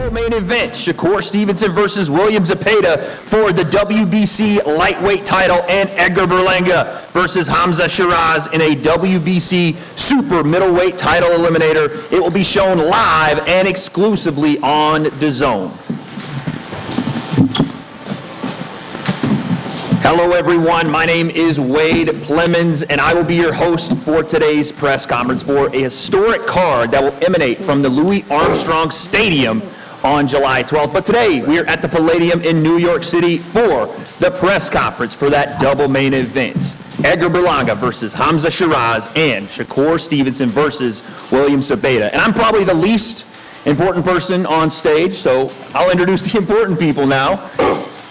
double main event, Shakur Stevenson versus William Zepeda for the WBC lightweight title, and Edgar Berlanga versus Hamzah Sheeraz in a WBC super middleweight title eliminator. It will be shown live and exclusively on DAZN. Hello everyone, my name is Wade Plemons and I will be your host for today's press conference for a historic card that will emanate from the Louis Armstrong Stadium on July 12th. But today we are at the Palladium in New York City for the press conference for that double main event. Edgar Berlanga versus Hamzah Sheeraz and Shakur Stevenson versus William Zepeda. And I'm probably the least important person on stage, so I'll introduce the important people now.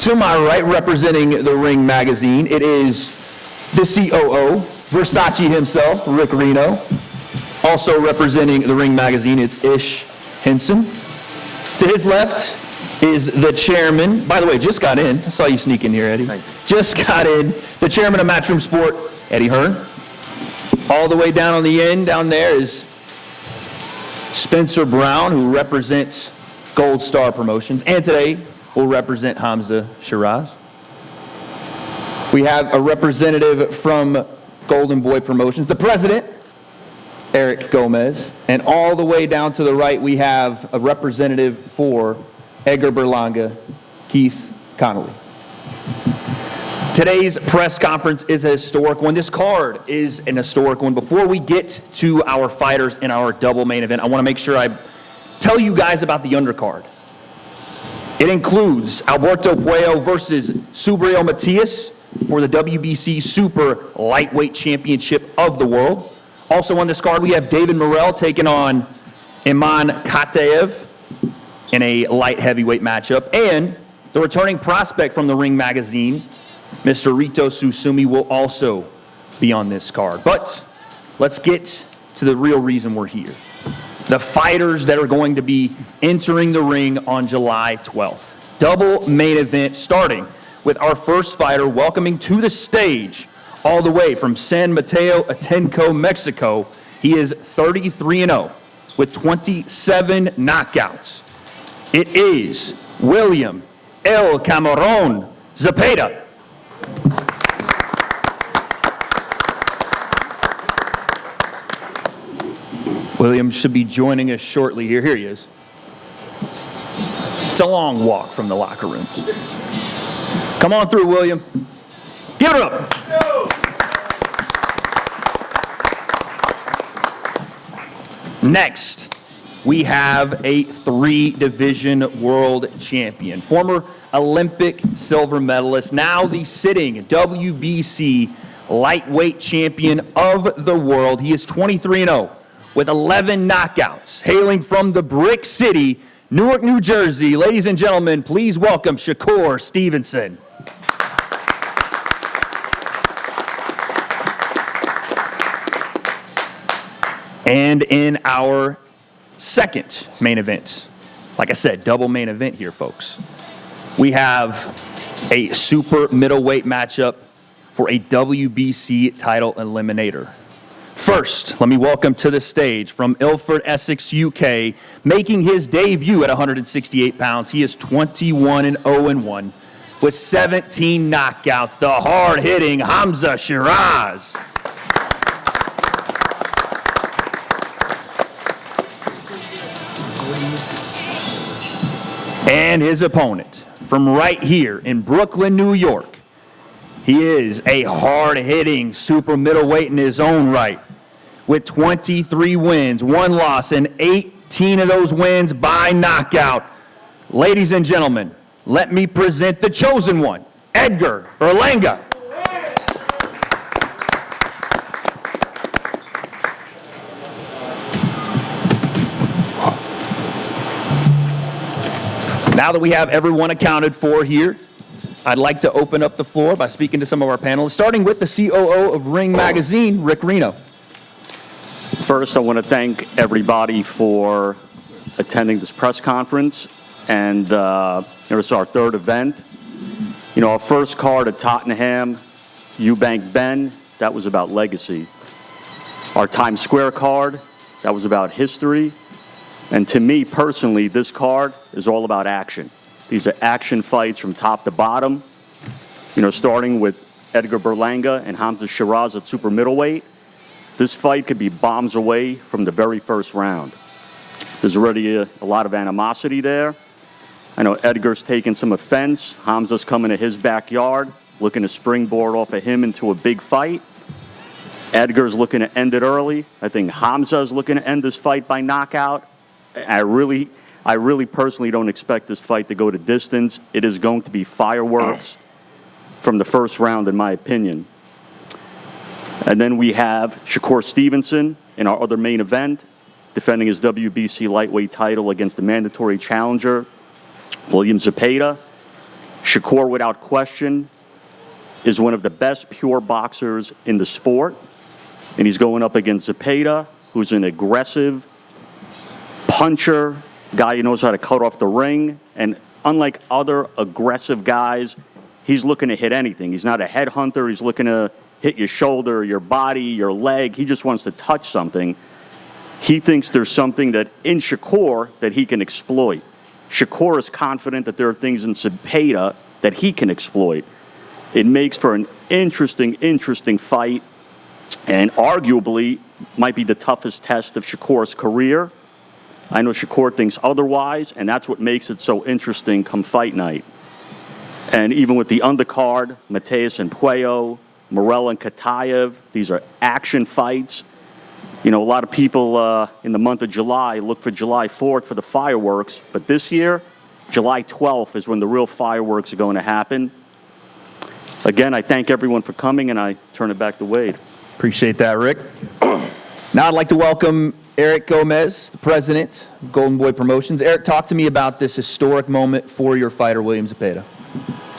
To my right, representing the Ring magazine, it is the COO, Versace himself, Rick Reno. Also representing the Ring magazine, it's Ish Henson. To his left is the chairman, by the way, just got in. I saw you sneak in here, Eddie. Just got in. The chairman of Matchroom Sport, Eddie Hearn. All the way down on the end, down there, is Spencer Brown, who represents Gold Star Promotions. And today, will represent Hamzah Sheeraz. We have a representative from Golden Boy Promotions, the president, Eric Gomez, and all the way down to the right, we have a representative for Edgar Berlanga, Keith Connolly. Today's press conference is a historic one. This card is an historic one. Before we get to our fighters in our double main event, I want to make sure I tell you guys about the undercard. It includes Alberto Puello versus Subriel Matias for the WBC Super Lightweight Championship of the world. Also on this card, we have David Morrell taking on Iman Kataev in a light heavyweight matchup. And the returning prospect from the Ring magazine, Mr. Rito Susumi, will also be on this card. But let's get to the real reason we're here. The fighters that are going to be entering the ring on July 12th. Double main event starting with our first fighter welcoming to the stage all the way from San Mateo Atenco, Mexico. He is 33-0 with 27 knockouts. It is William El Camarón Zepeda. William should be joining us shortly here. Here he is. It's a long walk from the locker rooms. Come on through, William. Give it up. Next, we have a 3-division world champion, former Olympic silver medalist, now the sitting WBC lightweight champion of the world. He is 23-0. with 11 knockouts, hailing from the Brick City, Newark, New Jersey. Ladies and gentlemen, please welcome Shakur Stevenson. And in our second main event, like I said, double main event here, folks, we have a super middleweight matchup for a WBC title eliminator. First, let me welcome to the stage from Ilford, Essex, UK, making his debut at 168 pounds. He is 21-0-1 with 17 knockouts. The hard-hitting Hamzah Sheeraz. And his opponent from right here in Brooklyn, New York. He is a hard-hitting super middleweight in his own right with 23 wins, 1 loss, and 18 of those wins by knockout. Ladies and gentlemen, let me present the chosen one, Edgar Berlanga. Now that we have everyone accounted for here, I'd like to open up the floor by speaking to some of our panelists, starting with the COO of Ring Magazine, Rick Reno. First, I want to thank everybody for attending this press conference, and it was our third event. You know, our first card at Tottenham, Eubank Ben, that was about legacy. Our Times Square card, that was about history. And to me personally, this card is all about action. These are action fights from top to bottom. You know, starting with Edgar Berlanga and Hamzah Sheeraz at super middleweight. This fight could be bombs away from the very first round. There's already a lot of animosity there. I know Edgar's taking some offense. Hamzah's coming to his backyard, looking to springboard off of him into a big fight. Edgar's looking to end it early. I think Hamzah's looking to end this fight by knockout. I really personally don't expect this fight to go to distance. It is going to be fireworks from the first round, in my opinion. And then we have Shakur Stevenson in our other main event, defending his WBC lightweight title against the mandatory challenger, William Zepeda. Shakur, without question, is one of the best pure boxers in the sport. And he's going up against Zepeda, who's an aggressive puncher, guy who knows how to cut off the ring. And unlike other aggressive guys, he's looking to hit anything. He's not a headhunter. He's looking to hit your shoulder, your body, your leg. He just wants to touch something. He thinks there's something that in Shakur that he can exploit. Shakur is confident that there are things in Zepeda that he can exploit. It makes for an interesting fight, and arguably might be the toughest test of Shakur's career. I know Shakur thinks otherwise, and that's what makes it so interesting come fight night. And even with the undercard, Mateus and Puello, Morel and Kataev, these are action fights. You know, a lot of people in the month of July look for July 4th for the fireworks, but this year, July 12th is when the real fireworks are going to happen. Again, I thank everyone for coming, and I turn it back to Wade. Appreciate that, Rick. Now I'd like to welcome Eric Gomez, the president of Golden Boy Promotions. Eric, talk to me about this historic moment for your fighter, William Zepeda.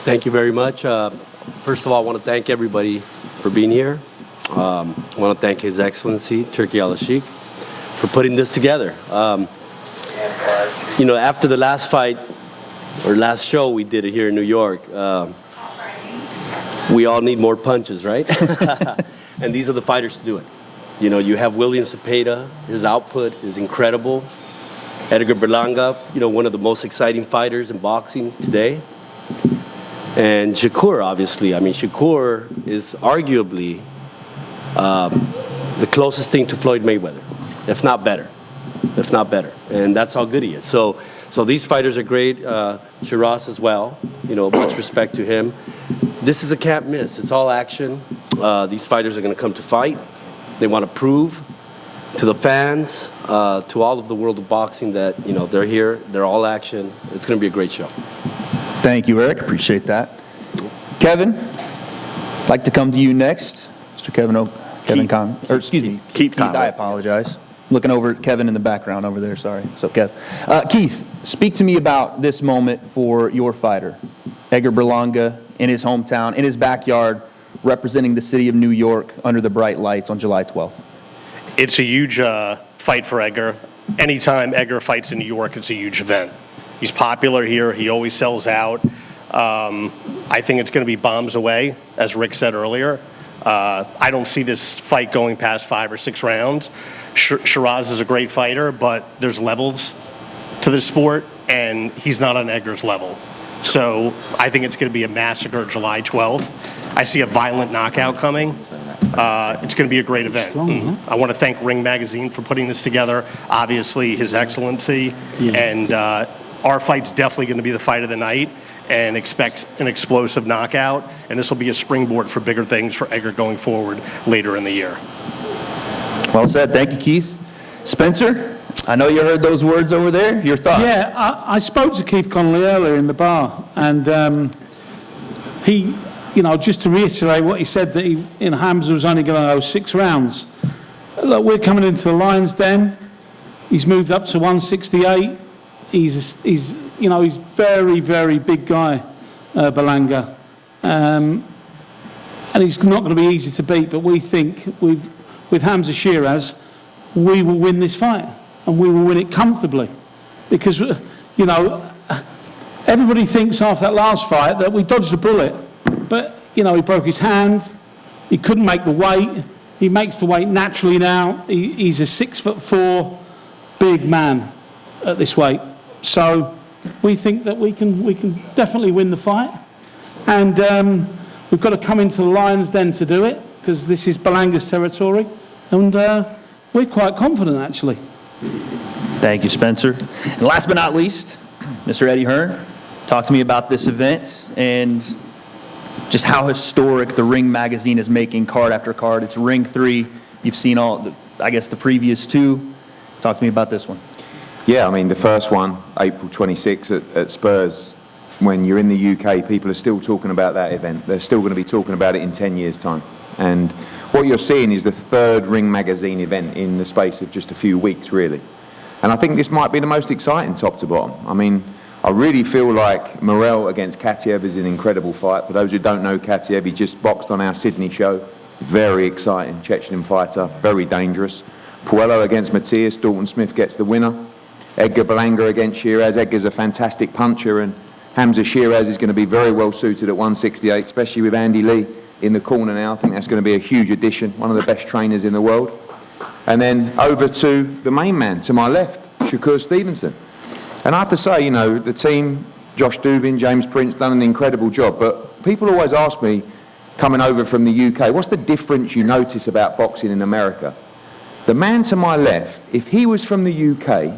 Thank you very much. First of all, I want to thank everybody for being here. I want to thank His Excellency, Turki Al-Sheikh, for putting this together. You know, after the last fight, or last show we did it here in New York, we all need more punches, right? And these are the fighters to do it. You know, you have William Zepeda, his output is incredible. Edgar Berlanga, you know, one of the most exciting fighters in boxing today. And Shakur, obviously. I mean, Shakur is arguably the closest thing to Floyd Mayweather, if not better. And that's how good he is. So these fighters are great. Sheeraz as well. You know, much respect to him. This is a can't miss. It's all action. These fighters are going to come to fight. They want to prove to the fans, to all of the world of boxing that, you know, they're here. They're all action. It's going to be a great show. Thank you, Eric. Appreciate that. Kevin, I'd like to come to you next. Mr. Keith Conway. I apologize. Looking over at Kevin in the background over there. Sorry. So, Kev. Keith, speak to me about this moment for your fighter, Edgar Berlanga, in his hometown, in his backyard, representing the city of New York under the bright lights on July 12th. It's a huge fight for Edgar. Anytime Edgar fights in New York, it's a huge event. He's popular here. He always sells out. I think it's going to be bombs away, as Rick said earlier. I don't see this fight going past 5 or 6 rounds. Sheeraz is a great fighter, but there's levels to this sport, and he's not on Edgar's level. So I think it's going to be a massacre July 12th. I see a violent knockout coming. It's going to be a great event. I want to thank Ring Magazine for putting this together. Obviously, His Excellency. Yeah. And our fight's definitely going to be the fight of the night, and expect an explosive knockout. And this will be a springboard for bigger things for Edgar going forward later in the year. Well said. Thank you, Keith. Spencer, I know you heard those words over there. Your thoughts? Yeah, I spoke to Keith Connolly earlier in the bar, and he, you know, just to reiterate what he said, that he, in Hamzah was only going to go 6 rounds. Look, we're coming into the Lions Den. He's moved up to 168. He's very, very big guy, Berlanga, and he's not going to be easy to beat. But we think with Hamzah Sheeraz, we will win this fight, and we will win it comfortably, because you know everybody thinks after that last fight that we dodged a bullet, but you know he broke his hand, he couldn't make the weight. He makes the weight naturally now. He's a 6'4" big man. at this weight. So we think that we can definitely win the fight. And we've got to come into the Lions Den to do it, because this is Berlanga's territory. And we're quite confident, actually. Thank you, Spencer. And last but not least, Mr. Eddie Hearn, talk to me about this event and just how historic the Ring magazine is making card after card. It's Ring 3. You've seen the previous 2. Talk to me about this one. Yeah, I mean, the first one, April 26 at Spurs, when you're in the UK, people are still talking about that event. They're still going to be talking about it in 10 years' time. And what you're seeing is the 3rd Ring magazine event in the space of just a few weeks, really. And I think this might be the most exciting top to bottom. I mean, I really feel like Morel against Katiev is an incredible fight. For those who don't know Katiev, he just boxed on our Sydney show. Very exciting, Chechen fighter, very dangerous. Puello against Matthias, Dalton Smith gets the winner. Edgar Berlanga against Sheeraz. Edgar's a fantastic puncher, and Hamzah Sheeraz is going to be very well suited at 168, especially with Andy Lee in the corner now. I think that's going to be a huge addition, one of the best trainers in the world. And then over to the main man, to my left, Shakur Stevenson. And I have to say, you know, the team, Josh Dubin, James Prince, done an incredible job. But people always ask me, coming over from the UK, what's the difference you notice about boxing in America? The man to my left, if he was from the UK,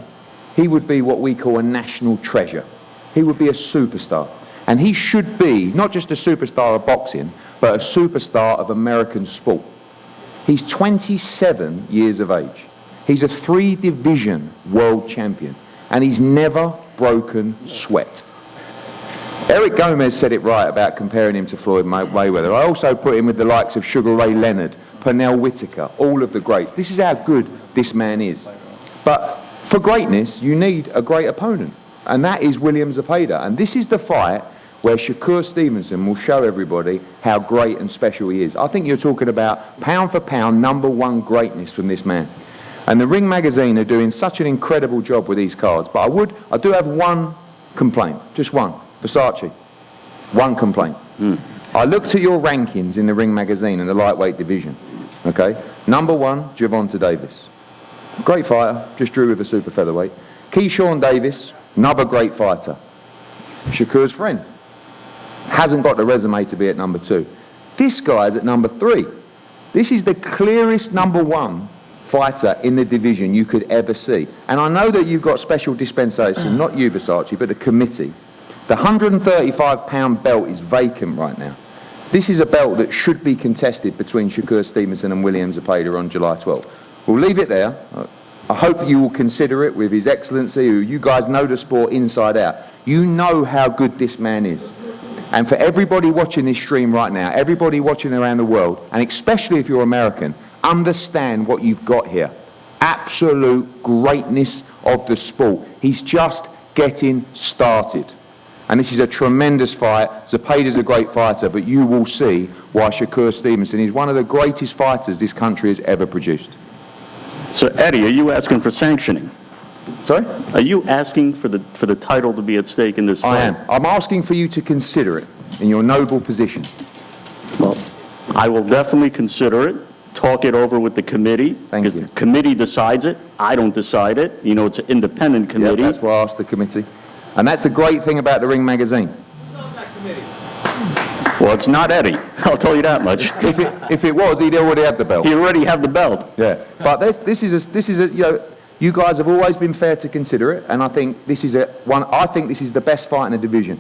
he would be what we call a national treasure. He would be a superstar. And he should be not just a superstar of boxing, but a superstar of American sport. He's 27 years of age. He's a 3-division world champion. And he's never broken sweat. Eric Gomez said it right about comparing him to Floyd Mayweather. I also put him with the likes of Sugar Ray Leonard, Pernell Whitaker, all of the greats. This is how good this man is. But for greatness, you need a great opponent. And that is William Zepeda. And this is the fight where Shakur Stevenson will show everybody how great and special he is. I think you're talking about pound for pound, #1 greatness from this man. And the Ring magazine are doing such an incredible job with these cards. But I do have one complaint, just one. Versace, one complaint. I looked at your rankings in the Ring magazine in the lightweight division. Okay, #1, Gervonta Davis. Great fighter, just drew with a super featherweight. Keyshawn Davis, another great fighter. Shakur's friend. Hasn't got the resume to be at #2. This guy's at #3. This is the clearest #1 fighter in the division you could ever see. And I know that you've got special dispensation, not you, Versace, but the committee. The 135-pound belt is vacant right now. This is a belt that should be contested between Shakur Stevenson and William Zepeda on July 12th. We'll leave it there. I hope you will consider it with His Excellency, who you guys know the sport inside out. You know how good this man is. And for everybody watching this stream right now, everybody watching around the world, and especially if you're American, understand what you've got here. Absolute greatness of the sport. He's just getting started. And this is a tremendous fight. Zepeda's a great fighter, but you will see why Shakur Stevenson is one of the greatest fighters this country has ever produced. So, Eddie, are you asking for sanctioning? Sorry? Are you asking for the title to be at stake in this fight? I am. I'm asking for you to consider it in your noble position. Well, I will definitely consider it. Talk it over with the committee. Thank you. Because the committee decides it. I don't decide it. You know, it's an independent committee. Yep, that's why I asked the committee. And that's the great thing about the Ring magazine. Well, it's not Eddie. I'll tell you that much. If it was, he'd already have the belt. He already have the belt. Yeah. But this is a you know, you guys have always been fair to consider it, and I think this is I think this is the best fight in the division.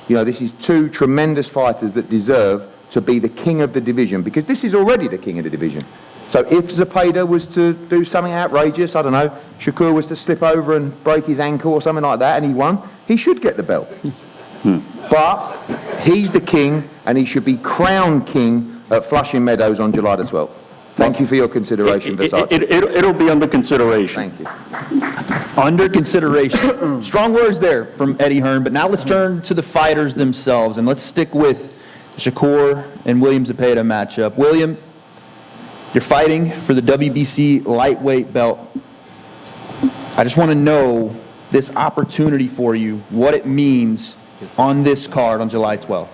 You know, this is 2 tremendous fighters that deserve to be the king of the division, because this is already the king of the division. So if Zepeda was to do something outrageous, I don't know, Shakur was to slip over and break his ankle or something like that, and he won, he should get the belt. But he's the king, and he should be crowned king at Flushing Meadows on July the 12th. Thank you for your consideration, Versace. It'll be under consideration. Thank you. Under consideration. Strong words there from Eddie Hearn, but now let's turn to the fighters themselves, and let's stick with Shakur and William Zepeda matchup. William, you're fighting for the WBC lightweight belt. I just want to know this opportunity for you, what it means on this card on July 12th.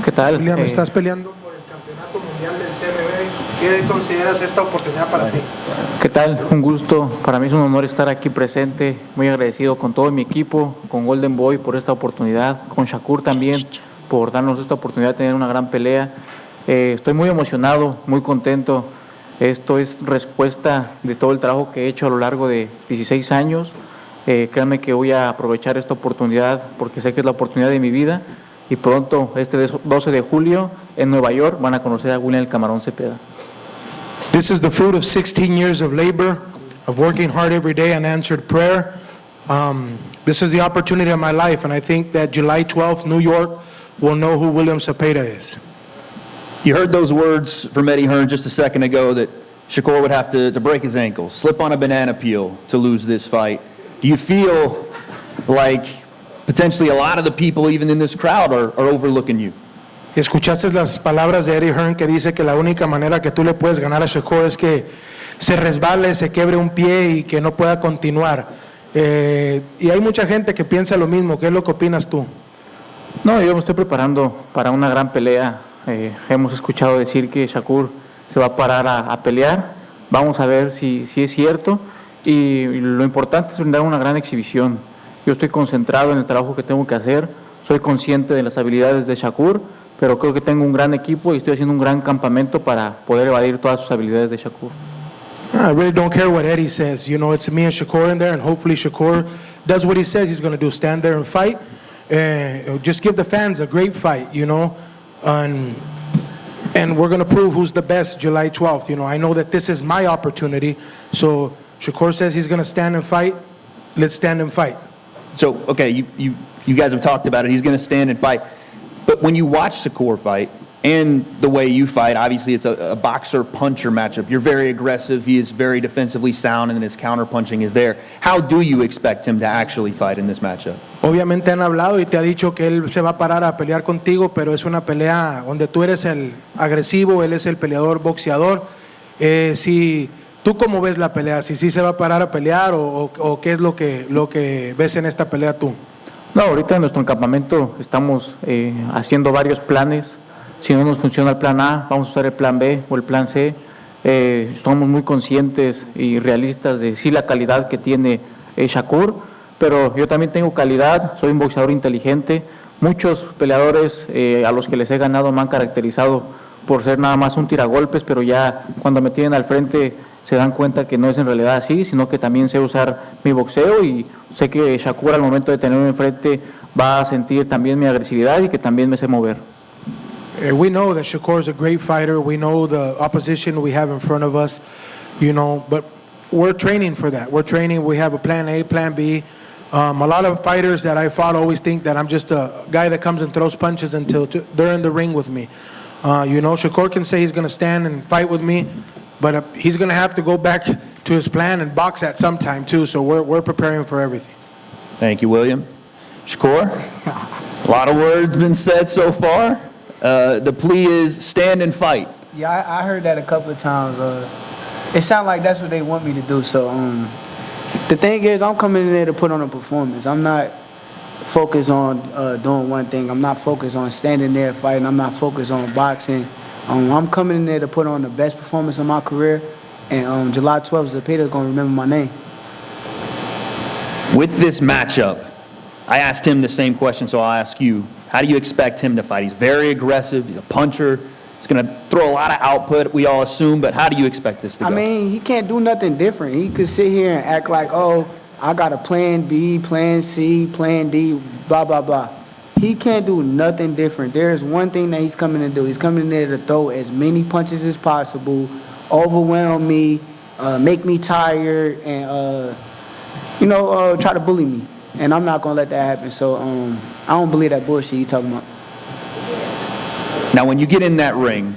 ¿Qué tal? William, estás peleando por el campeonato mundial del CMB. ¿Qué consideras esta oportunidad para ti? Ok, ¿Qué tal? Un gusto. Para mí es un honor estar aquí presente. Muy agradecido con todo mi equipo, con Golden Boy por esta oportunidad, con Shakur también por darnos esta oportunidad de tener una gran pelea. Estoy muy emocionado, muy contento. Esto es respuesta de todo el trabajo que he hecho a lo largo de 16 años. Créanme que voy a aprovechar esta oportunidad porque sé que es la oportunidad de mi vida. Y pronto, este 12 de julio, en Nueva York, van a conocer a William el Camarón Zepeda. This is the fruit of 16 years of labor, of working hard every day and answered prayer. This is the opportunity of my life, and I think that July 12th, New York will know who William Zepeda is. You heard those words from Eddie Hearn just a second ago that Shakur would have to break his ankle, slip on a banana peel to lose this fight. Do you feel like potentially a lot of the people even in this crowd are overlooking you? Escuchaste las palabras de Eddie Hearn que dice que la única manera que tú le puedes ganar a Shakur es que se resbale, se quiebre un pie y que no pueda continuar. Y hay mucha gente que piensa lo mismo. ¿Qué es lo que opinas tú? No, yo me estoy preparando para una gran pelea. Hemos escuchado decir que Shakur se va a parar a pelear. Vamos a ver si es cierto. Y lo importante es brindar una gran exhibición. Yo estoy concentrado en el trabajo que tengo que hacer. Soy consciente de las habilidades de Shakur, pero creo que tengo un gran equipo y estoy haciendo un gran campamento para poder evadir todas sus habilidades de Shakur. I really don't care what Eddie says. You know, it's me and Shakur in there, and hopefully Shakur does what he says he's going to do, stand there and fight. Just give the fans a great fight, you know, and we're going to prove who's the best July 12th. You know, I know that this is my opportunity, so Shakur says he's going to stand and fight. Let's stand and fight. So, okay, you guys have talked about it. He's going to stand and fight. But when you watch Shakur fight and the way you fight, obviously it's a boxer-puncher matchup. You're very aggressive. He is very defensively sound, and his counter-punching is there. How do you expect him to actually fight in this matchup? Obviamente han hablado y te ha dicho que él se va a parar a pelear contigo, pero es una pelea donde tú eres el agresivo, él es el peleador boxeador. Si ¿tú cómo ves la pelea? ¿Si sí se va a parar a pelear o qué es lo que ves en esta pelea tú? No, ahorita en nuestro campamento estamos haciendo varios planes. Si no nos funciona el plan A, vamos a usar el plan B o el plan C. Estamos muy conscientes y realistas de sí la calidad que tiene Shakur, pero yo también tengo calidad, soy un boxeador inteligente. Muchos peleadores a los que les he ganado me han caracterizado por ser nada más un tiragolpes, pero ya cuando me tienen al frente se dan cuenta que no es en realidad así, sino que también sé usar mi boxeo y sé que Shakur al momento de tenerme enfrente va a sentir también mi agresividad y que también me sé mover. We know that Shakur is a great fighter. We know the opposition we have in front of us, you know, but we're training for that. We're training. We have a plan A, plan B. A lot of fighters that I fought always think that I'm just a guy that comes and throws punches until they're in the ring with me. You know, Shakur can say he's going to stand and fight with me, but he's going to have to go back to his plan and box at some time too. So we're preparing for everything. Thank you, William. Shakur, a lot of words been said so far. The plea is stand and fight. Yeah, I heard that a couple of times. It sounds like that's what they want me to do. So the thing is, I'm coming in there to put on a performance. I'm not focused on doing one thing. I'm not focused on standing there fighting. I'm not focused on boxing. I'm coming in there to put on the best performance of my career. And July 12th, Zepeda is going to remember my name. With this matchup, I asked him the same question, so I'll ask you. How do you expect him to fight? He's very aggressive. He's a puncher. He's going to throw a lot of output, we all assume, but how do you expect this to go? I mean, he can't do nothing different. He could sit here and act like, oh, I got a plan B, plan C, plan D, blah, blah, blah. He can't do nothing different. There's one thing that he's coming to do. He's coming in there to throw as many punches as possible, overwhelm me, make me tired, and, try to bully me. And I'm not going to let that happen. So I don't believe that bullshit you're talking about. Now, when you get in that ring,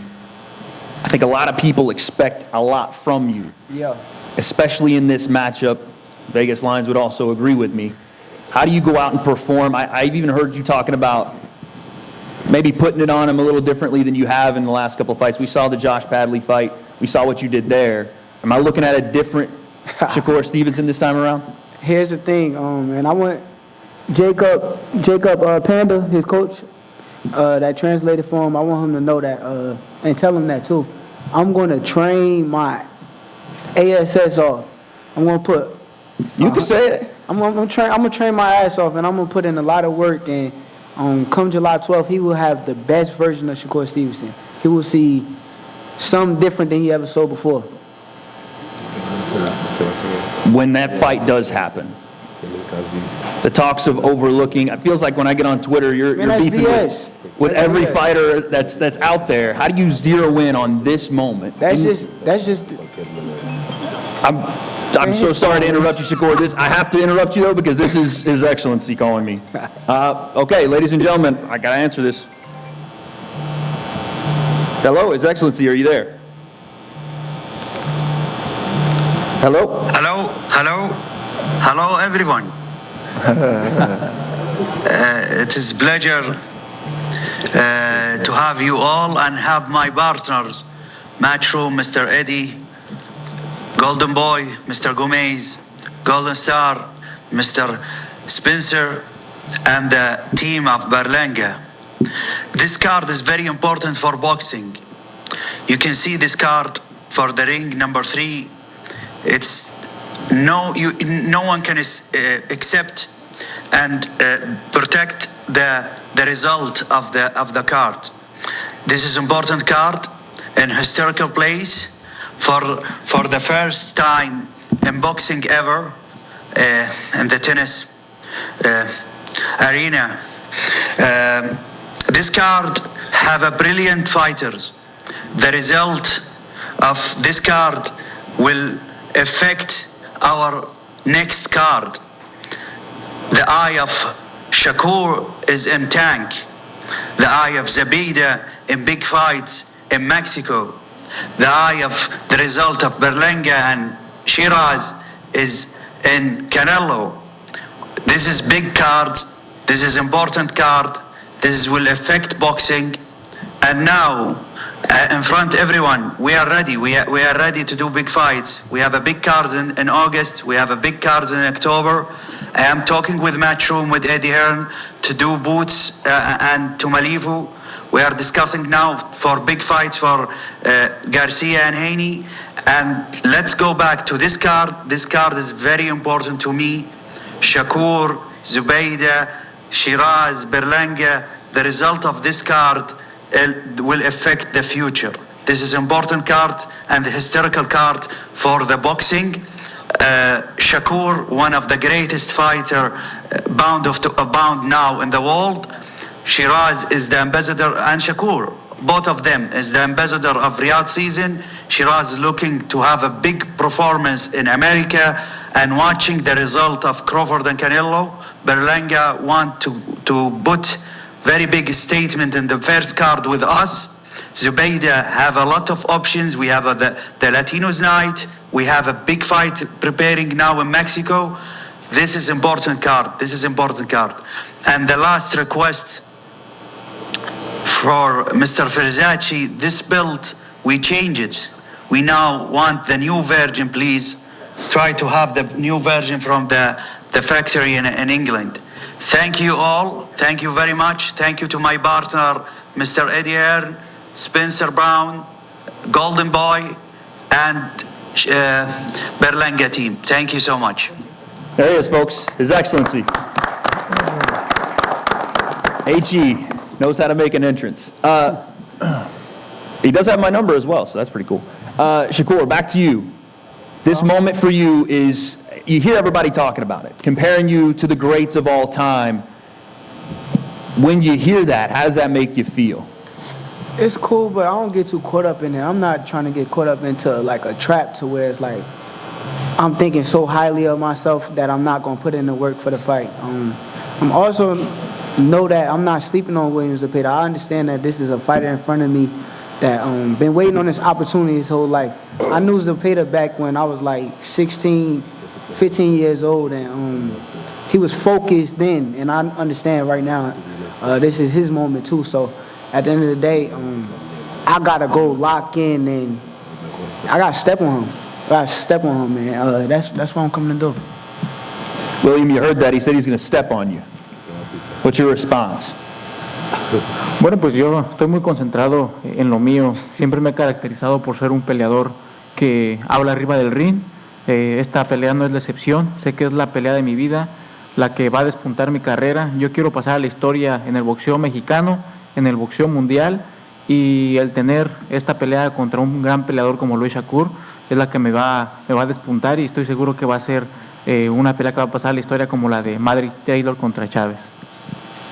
I think a lot of people expect a lot from you. Yeah. Especially in this matchup. Vegas Lions would also agree with me. How do you go out and perform? I've even heard you talking about maybe putting it on him a little differently than you have in the last couple of fights. We saw the Josh Padley fight. We saw what you did there. Am I looking at a different Shakur Stevenson this time around? Here's the thing, and I want Jacob Panda, his coach, that translated for him. I want him to know that, and tell him that too. I'm going to train my ASS off. I'm gonna put. You can say it. I'm gonna train my ass off, and I'm gonna put in a lot of work. And come July 12th, he will have the best version of Shakur Stevenson. He will see something different than he ever saw before. When that fight does happen, the talks of overlooking, it feels like when I get on Twitter, you're that's beefing BS. with That's every BS. fighter that's out there. How do you zero in on this moment? That's just. I'm so sorry to interrupt you, Shakur. I have to interrupt you, though, because this is His Excellency calling me. Okay, ladies and gentlemen, I got to answer this. Hello, His Excellency, are you there? Hello? Hello, everyone. It is a pleasure to have you all and have my partners, Matchroom, Mr. Eddie, Golden Boy, Mr. Gomez, Golden Star, Mr. Spencer, and the team of Berlanga. This card is very important for boxing. You can see this card for the ring number 3. No one can accept and protect the result of the card. This is important card in historical place for the first time in boxing ever in the tennis arena. This card have a brilliant fighters. The result of this card will affect our next card. The eye of Shakur is in tank. The eye of Zepeda in big fights in Mexico. The eye of the result of Berlanga and Sheeraz is in Canelo. This is big cards. This is important card. This will affect boxing. And now, in front of everyone, we are ready. We are ready to do big fights. We have a big card in August. We have a big card in October. I am talking with Matchroom, with Eddie Hearn, to do Boots and to Malivu. We are discussing now for big fights for Garcia and Haney. And let's go back to this card. This card is very important to me. Shakur, Zepeda, Sheeraz, Berlanga. The result of this card will affect the future. This is important card and the historical card for the boxing. Shakur, one of the greatest fighter bound now in the world. Sheeraz is the ambassador, and Shakur, both of them is the ambassador of Riyadh season. Sheeraz is looking to have a big performance in America and watching the result of Crawford and Canelo. Berlanga want to put very big statement in the first card with us. Zepeda have a lot of options. We have the Latinos night. We have a big fight preparing now in Mexico. This is important card. This is important card. And the last request for Mr. Versace, this belt, we change it. We now want the new version, please. Try to have the new version from the factory in England. Thank you all. Thank you very much. Thank you to my partner, Mr. Eddie Hearn, Spencer Brown, Golden Boy, and Berlanga team. Thank you so much. There he is, folks. His Excellency. HE knows how to make an entrance. He does have my number as well, so that's pretty cool. Shakur, back to you. This moment for you is, you hear everybody talking about it, comparing you to the greats of all time. When you hear that, how does that make you feel? It's cool, but I don't get too caught up in it. I'm not trying to get caught up into like a trap to where it's like I'm thinking so highly of myself that I'm not going to put in the work for the fight. I'm also know that I'm not sleeping on William Zepeda. I understand that this is a fighter in front of me that been waiting on this opportunity his whole life. I knew Zepeda back when I was like 16, 15 years old, and he was focused then, and I understand right now this is his moment too. So at the end of the day, I gotta go lock in, and I gotta step on him. Man. That's what I'm coming to do. William, you heard that. He said he's going to step on you. What's your response? Bueno, pues yo estoy muy concentrado en lo mío. Siempre me he caracterizado por ser un peleador que habla arriba del ring. Esta pelea no es la excepción, sé que es la pelea de mi vida, la que va a despuntar mi carrera. Yo quiero pasar a la historia en el boxeo mexicano, en el boxeo mundial, y el tener esta pelea contra un gran peleador como lo es Shakur es la que me va a despuntar, y estoy seguro que va a ser una pelea que va a pasar a la historia como la de Madrid Taylor contra Chávez.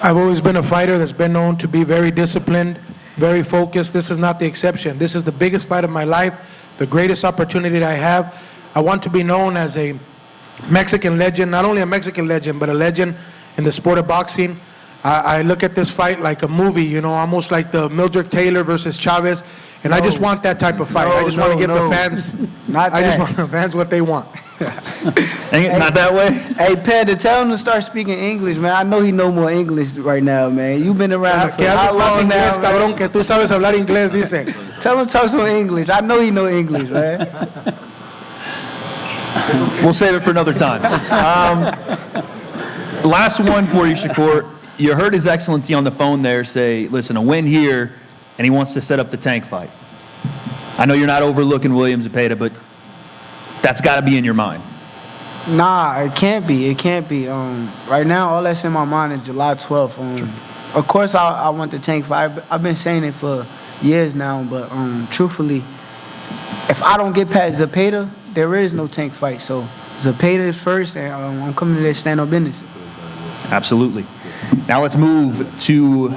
I've always been a fighter that's been known to be very disciplined, very focused. This is not the exception. This is the biggest fight of my life, the greatest opportunity that I have. I want to be known as a Mexican legend, not only a Mexican legend, but a legend in the sport of boxing. I look at this fight like a movie, you know, almost like the Mildred Taylor versus Chavez, and I just want that type of fight. I just want to give the fans, I just want the fans what they want. Ain't it not that way? Hey, Panda, tell him to start speaking English, man. I know he know more English right now, man. You've been around for how long now, inglés, cabrón, que tú sabes hablar inglés, dice. Tell him to talk some English. I know he know English, man. We'll save it for another time. Last one for you, Shakur. You heard His Excellency on the phone there say, listen, a win here, and he wants to set up the tank fight. I know you're not overlooking William Zepeda, but that's got to be in your mind. Nah, it can't be. It can't be. Right now, all that's in my mind is July 12th. Of course, I want the tank fight. I've been saying it for years now, but truthfully, if I don't get past Zepeda, there is no tank fight. So Zepeda is first, and I'm coming to that stand on business. Absolutely. Now let's move to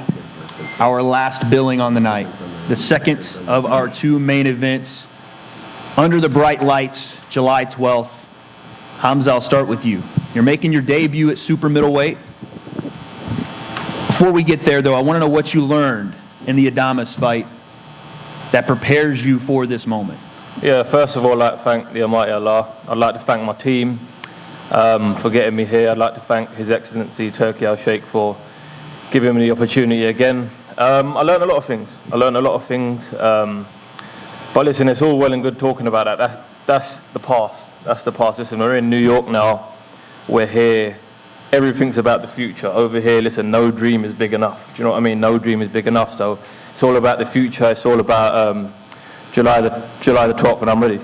our last billing on the night, the second of our two main events. Under the bright lights, July 12th. Hamzah, I'll start with you. You're making your debut at super middleweight. Before we get there, though, I want to know what you learned in the Adames fight that prepares you for this moment. Yeah, first of all, I'd like to thank the Almighty Allah. I'd like to thank my team for getting me here. I'd like to thank His Excellency Turki Al-Sheikh for giving me the opportunity again. I learned a lot of things. But listen, it's all well and good talking about that. That's the past. That's the past. Listen, we're in New York now. We're here. Everything's about the future. Over here, listen, no dream is big enough. Do you know what I mean? No dream is big enough. So it's all about the future. It's all about July the 12th, and I'm ready.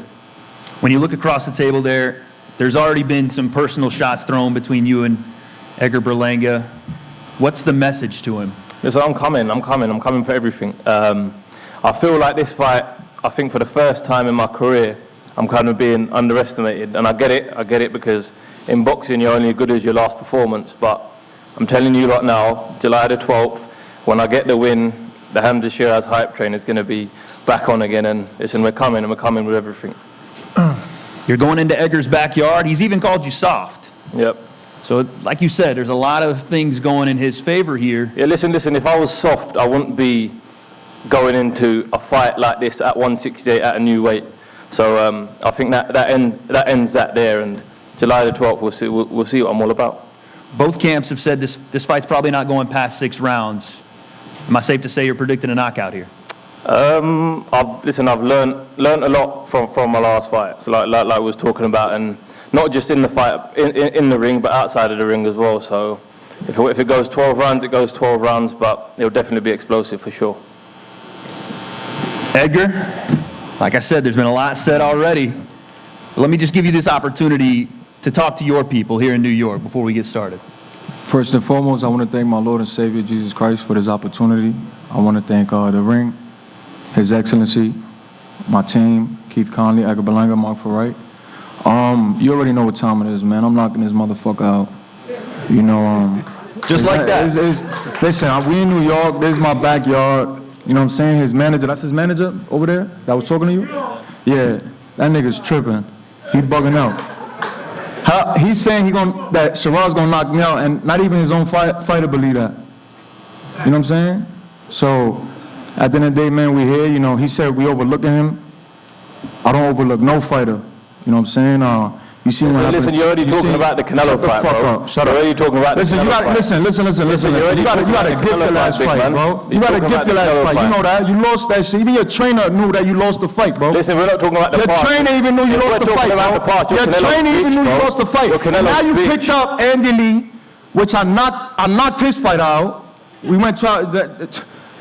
When you look across the table there, there's already been some personal shots thrown between you and Edgar Berlanga. What's the message to him? Listen, I'm coming for everything. I feel like this fight, I think for the first time in my career, I'm kind of being underestimated. And I get it because in boxing you're only as good as your last performance. But I'm telling you right now, July the 12th, when I get the win, the Hamzah Sheeraz hype train is going to be back on again. And listen, we're coming with everything. You're going into Edgar's backyard. He's even called you soft. Yep. So, like you said, there's a lot of things going in his favor here. Yeah, listen, if I was soft, I wouldn't be going into a fight like this at 168 at a new weight. So I think that ends that there, and July the 12th, we'll see what I'm all about. Both camps have said this fight's probably not going past 6 rounds. Am I safe to say you're predicting a knockout here? I've learned a lot from my last fight. So like we was talking about, and not just in the fight, in the ring, but outside of the ring as well. So if it goes 12 rounds, it goes 12 rounds, but it'll definitely be explosive for sure. Edgar, like I said, there's been a lot said already. Let me just give you this opportunity to talk to your people here in New York before we get started. First and foremost, I want to thank my Lord and Savior, Jesus Christ, for this opportunity. I want to thank the ring, His Excellency, my team, Keith Conley, Edgar Berlanga, Mark Ferrite. You already know what time it is, man. I'm knocking this motherfucker out. You know, just like that. Listen, we in New York. This is my backyard. You know what I'm saying? His manager, that's his manager over there that was talking to you? Yeah, that nigga's tripping. He bugging out. He's saying that Sheeraz gonna knock me out, and not even his own fighter believe that. You know what I'm saying? So, at the end of the day, man, we here. You know, he said we overlooking him. I don't overlook no fighter. You know what I'm saying? You see listen, you're already talking about the Canelo fight, bro. Shut up. You're already talking about the Canelo fight. Listen. You gotta gift your last fight, bro. You gotta gift your last fight. You know that. You lost that shit. Even your trainer knew that you lost the fight, bro. Listen, we're not talking about the past. Your trainer even knew you lost the fight, bro. Your trainer even knew you lost the fight. Now you picked up Andy Lee, which I knocked his fight out. We went to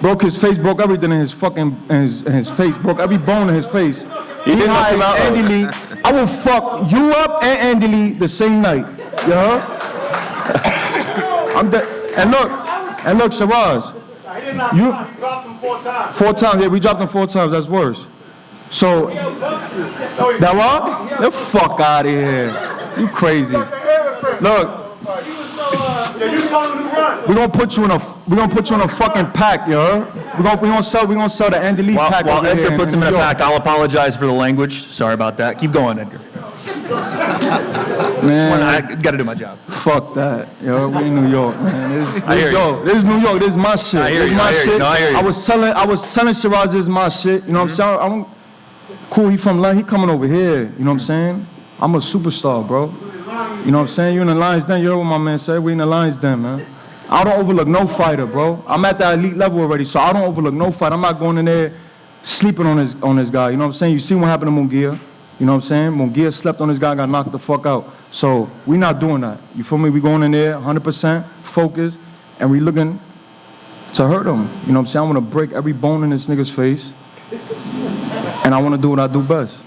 broke his face, broke everything in his fucking his face, broke every bone in his face. He hired Andy Lee. I will fuck you up and Andy Lee the same night. You know? And look, Sheeraz. You dropped him 4 times. 4 times, yeah, we dropped him 4 times. That's worse. So, that what? Get the fuck out of here. You crazy. Look. We're gonna put you in a fucking pack, yo. We're gonna sell the Andy Lee pack. While over Edgar here puts in him in a New York. pack, I'll apologize for the language. Sorry about that. Keep going, Edgar. Man, I got to do my job. Fuck that, yo. We in New York, man. I hear you. This is New York. This is my shit. I hear This is you. my I hear you. shit. No, I hear you. I was telling Sheeraz this is my shit. You know what I'm saying? Cool. He from London. He coming over here. You know what I'm saying? I'm a superstar, bro. You know what I'm saying? You in the Lions Den. You heard what my man said. We in the Lions Den, man. I don't overlook no fighter, bro. I'm at that elite level already, so I don't overlook no fight. I'm not going in there sleeping on this guy. You know what I'm saying? You see what happened to Munguia. You know what I'm saying? Munguia slept on this guy, got knocked the fuck out. So we not doing that. You feel me? We going in there 100% focused, and we looking to hurt him. You know what I'm saying? I want to break every bone in this nigga's face, and I want to do what I do best,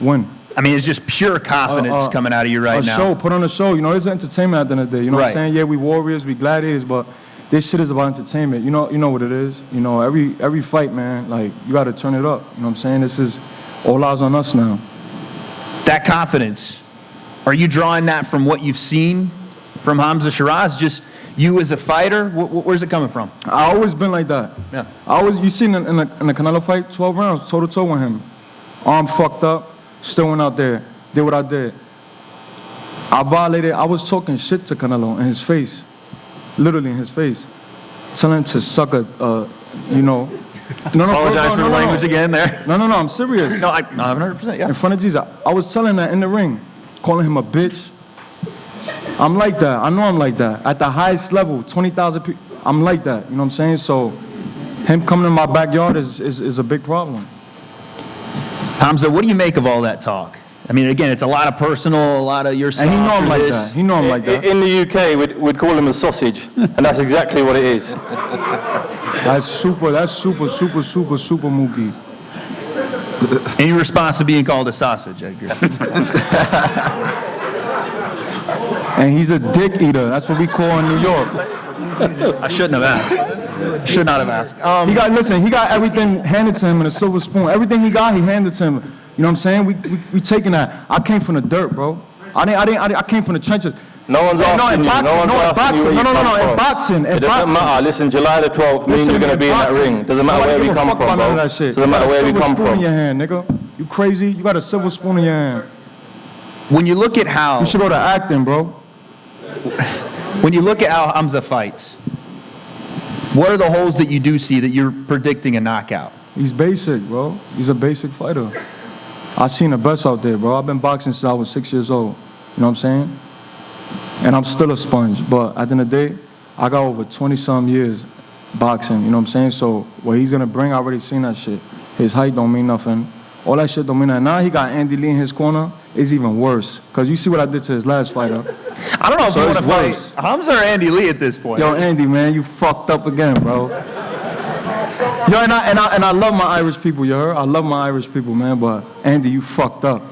win. I mean, it's just pure confidence coming out of you right now. Show, put on a show. You know, it's entertainment at the end of the day. You know what I'm saying? Yeah, we warriors, we gladiators, but this shit is about entertainment. You know what it is. You know, every fight, man, like, you got to turn it up. You know what I'm saying? This is all eyes on us now. That confidence, are you drawing that from what you've seen from Hamzah Sheeraz? Just you as a fighter? Where's it coming from? I always been like that. Yeah. You seen in the Canelo fight, 12 rounds, toe-to-toe with him. Arm fucked up, still went out there, did what I did. I violated, I was talking shit to Canelo in his face, literally in his face, telling him to suck you know. No, apologize for the language again there. No, I'm serious. No, 100%, yeah. In front of Jesus. I was telling that in the ring, calling him a bitch. I'm like that. I know I'm like that. At the highest level, 20,000 people, I'm like that. You know what I'm saying? So him coming in my backyard is a big problem. Hamzah, what do you make of all that talk? I mean, again, it's a lot of personal, a lot of your stuff. And he know I'm like that. He know I'm like that. In the UK, we'd call him a sausage, and that's exactly what it is. That's super Mookie. Any response to being called a sausage, Edgar? And he's a dick eater. That's what we call in New York. I shouldn't have asked. Should not have asked. He got everything handed to him in a silver spoon. Everything he got, he handed to him. You know what I'm saying? We taking that. I came from the dirt, bro. I came from the trenches. No one's asking you. No one's asking you where you come from. In boxing. It doesn't matter. Listen, July the 12th means you're going to be in that ring. Doesn't matter where we come from, bro. Doesn't matter where we come from. You got a silver spoon in from. your hand, nigga. You crazy? You got a silver spoon in your hand. When you look at how... You should go to acting, bro. When you look at how Hamzah fights, what are the holes that you do see that you're predicting a knockout? He's basic, bro. He's a basic fighter. I've seen the best out there, bro. I've been boxing since I was 6 years old. You know what I'm saying? And I'm still a sponge. But at the end of the day, I got over 20-some years boxing. You know what I'm saying? So what he's going to bring, I already seen that shit. His height don't mean nothing. All that shit don't mean nothing. Now he got Andy Lee in his corner. It's even worse. Because you see what I did to his last fighter. I don't know if you want to fight Hamzah or Andy Lee at this point. Yo, Andy, man, you fucked up again, bro. Yo, and I love my Irish people, you heard? I love my Irish people, man, but Andy, you fucked up.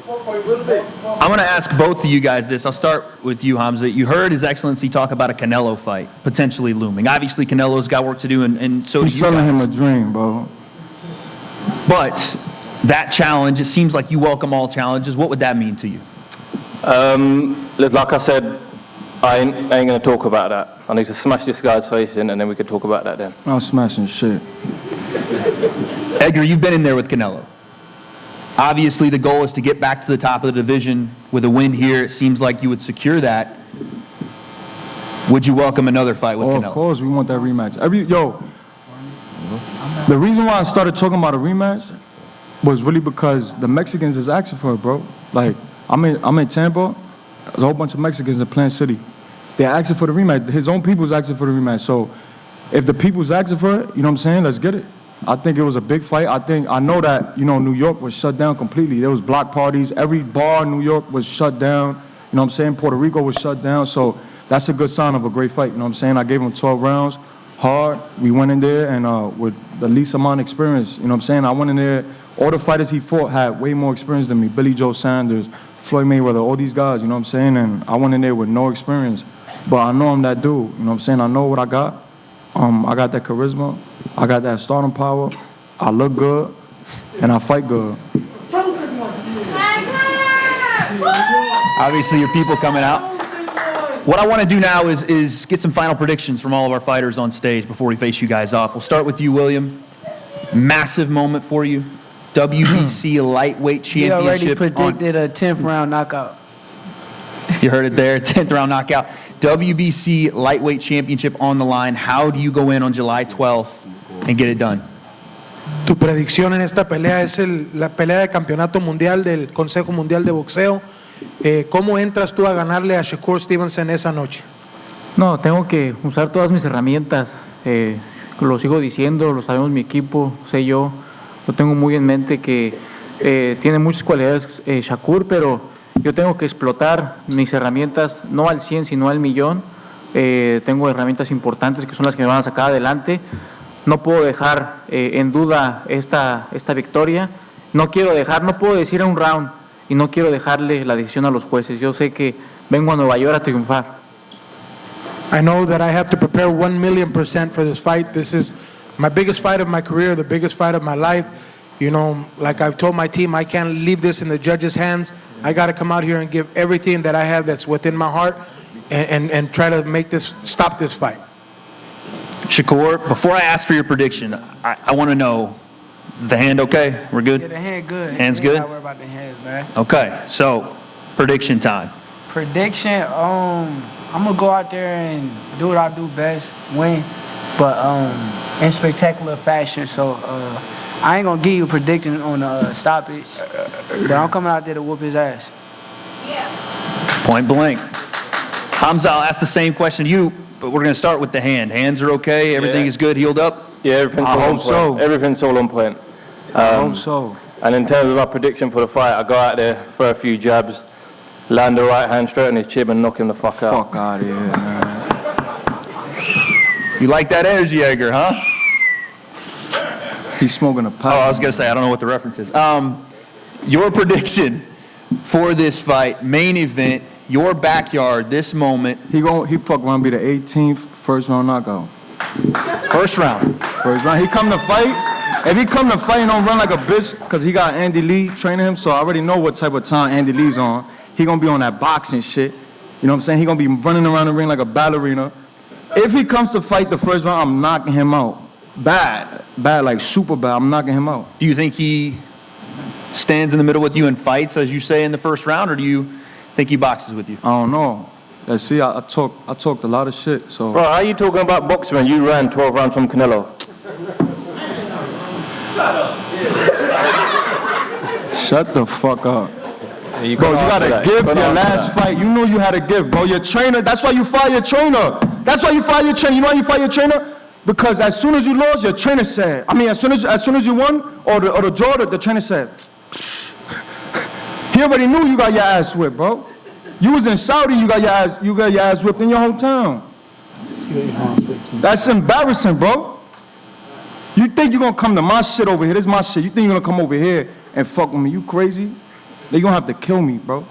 I'm going to ask both of you guys this. I'll start with you, Hamzah. You heard His Excellency talk about a Canelo fight potentially looming. Obviously, Canelo's got work to do, and so do you guys. He's selling him a dream, bro. But that challenge, it seems like you welcome all challenges. What would that mean to you? Like I said, I ain't going to talk about that. I need to smash this guy's face in, and then we can talk about that then. I'm smashing shit. Edgar, you've been in there with Canelo. Obviously, the goal is to get back to the top of the division. With a win here, it seems like you would secure that. Would you welcome another fight with Canelo? Of course, we want that rematch. The reason why I started talking about a rematch was really because the Mexicans is asking for it, bro. Like, I'm in Tampa. There's a whole bunch of Mexicans in Plant City. They're asking for the rematch. His own people's asking for the rematch. So if the people's asking for it, you know what I'm saying? Let's get it. I think it was a big fight. I know that, New York was shut down completely. There was block parties. Every bar in New York was shut down. You know what I'm saying? Puerto Rico was shut down. So that's a good sign of a great fight. You know what I'm saying? I gave him 12 rounds, hard. We went in there and with the least amount of experience. You know what I'm saying? I went in there all the fighters he fought had way more experience than me. Billy Joe Sanders, Floyd Mayweather, all these guys, you know what I'm saying? And I went in there with no experience. But I know I'm that dude, you know what I'm saying? I know what I got. I got that charisma. I got that starting power. I look good. And I fight good. Obviously, your people coming out. What I want to do now is get some final predictions from all of our fighters on stage before we face you guys off. We'll start with you, William. Massive moment for you. WBC lightweight He already championship. predicted a 10th round knockout. You heard it there, 10th round knockout. WBC lightweight championship on the line. How do you go in on July 12th and get it done? Tu predicción en esta pelea es la pelea de campeonato mundial del Consejo Mundial de Boxeo. ¿Cómo entras tú a ganarle a Shakur Stevenson esa noche? No, tengo que usar todas mis herramientas. Lo sigo diciendo, lo sabemos mi equipo, sé yo. Lo tengo muy en mente que tiene muchas cualidades Shakur, pero yo tengo que explotar mis herramientas, no al 100, sino al millón. Tengo herramientas importantes que son las que me van a sacar adelante. No puedo dejar en duda esta victoria. No puedo decir a un round y no quiero dejarle la decisión a los jueces. Yo sé que vengo a Nueva York a triunfar. I know that I have to prepare 1,000,000% for this fight. This is my biggest fight of my career, the biggest fight of my life. You know, like I've told my team, I can't leave this in the judges' hands. I got to come out here and give everything that I have that's within my heart and try to stop this fight. Shakur, before I ask for your prediction, I want to know, is the hand okay? We're good? Yeah, the hand good. Hand's good? Don't worry about the hands, man. Okay, so prediction time. Prediction, I'm going to go out there and do what I do best, win, but in spectacular fashion. So I ain't going to give you a prediction on stoppage, but I'm coming out there to whoop his ass. Point blank. Hamzah, I'll ask the same question to you, but we're going to start with the hand. Hands are okay? Everything is good? Healed up? Yeah, everything's all on point. Everything's all on point. I hope so. And in terms of my prediction for the fight, I go out there for a few jabs, land the right hand straight on his chin and knock him the fuck out. Fuck out of here, man. You like that energy, Edgar, huh? He's smoking a pipe. Oh, I was going to say, I don't know what the reference is. Your prediction for this fight, main event, your backyard, this moment. He fuck around be the 18th first round knockout. First round. First round. He come to fight. If he come to fight, he don't run like a bitch because he got Andy Lee training him, so I already know what type of time Andy Lee's on. He gonna be on that boxing shit. You know what I'm saying? He gonna be running around the ring like a ballerina. If he comes to fight the first round, I'm knocking him out. Bad, like super bad. I'm knocking him out. Do you think he stands in the middle with you and fights, as you say, in the first round, or do you think he boxes with you? I don't know. Let's see. I talked a lot of shit. So. Bro, how are you talking about boxing when you ran 12 rounds from Canelo? Shut the fuck up. Yeah, you bro, you gotta give your last fight. You know you had a gift, bro. Your trainer, that's why you fire your trainer. That's why you fire your trainer. You know why you fire your trainer? Because as soon as you lost, your trainer said, as soon as you won, or the draw, the trainer said, he already knew you got your ass whipped, bro. You was in Saudi, you got your ass whipped in your hometown. That's embarrassing, bro. You think you're gonna come to my shit over here? This is my shit. You think you're gonna come over here and fuck with me? You crazy? They gonna have to kill me, bro.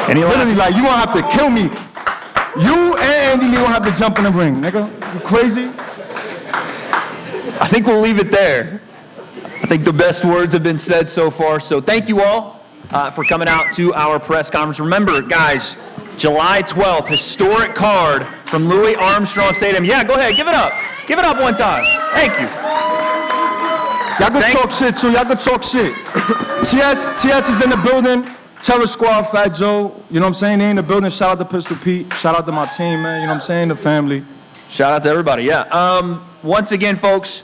Literally, like, you gonna have to kill me. You and Andy Lee gonna have to jump in the ring, nigga. You crazy? I think we'll leave it there. I think the best words have been said so far. So thank you all for coming out to our press conference. Remember, guys, July 12th, historic card from Louis Armstrong Stadium. Yeah, go ahead, give it up. Give it up one time. Thank you. Y'all can talk shit too. Y'all can talk shit. TS is in the building. Terror Squad, Fat Joe. You know what I'm saying? They in the building. Shout out to Pistol Pete. Shout out to my team, man. You know what I'm saying? The family. Shout out to everybody, yeah. Once again, folks,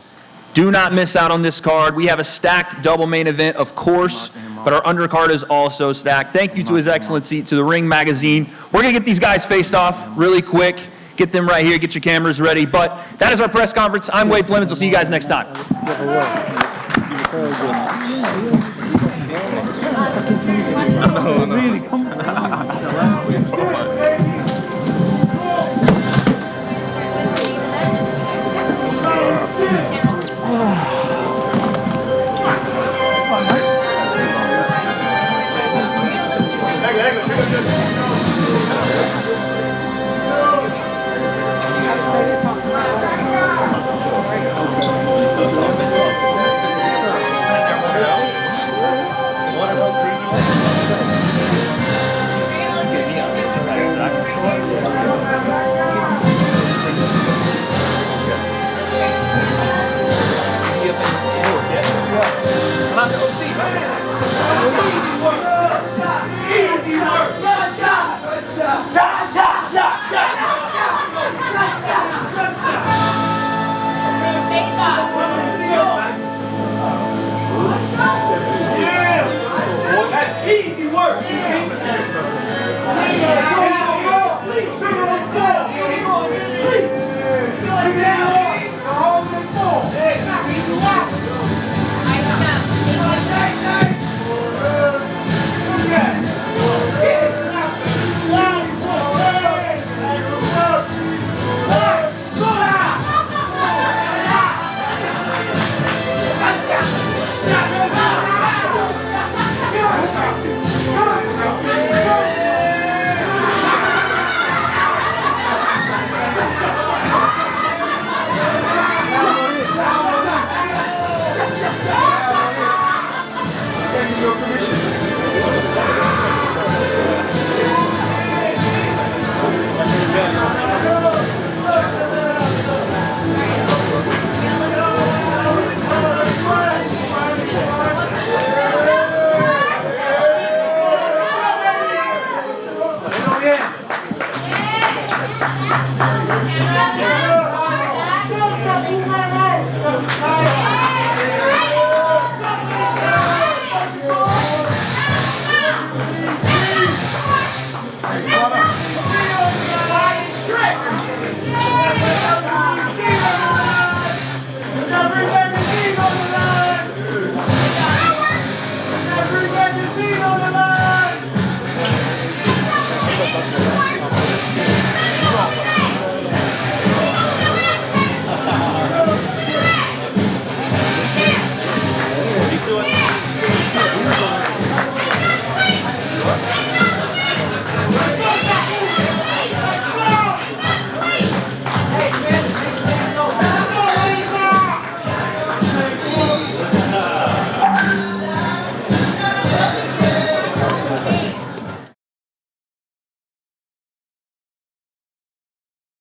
do not miss out on this card. We have a stacked double main event, of course, but our undercard is also stacked. Thank you to His Excellency, to the Ring Magazine. We're going to get these guys faced off really quick. Get them right here. Get your cameras ready. But that is our press conference. I'm Wade Plemons. We'll see you guys next time. Really, come on. Easy work.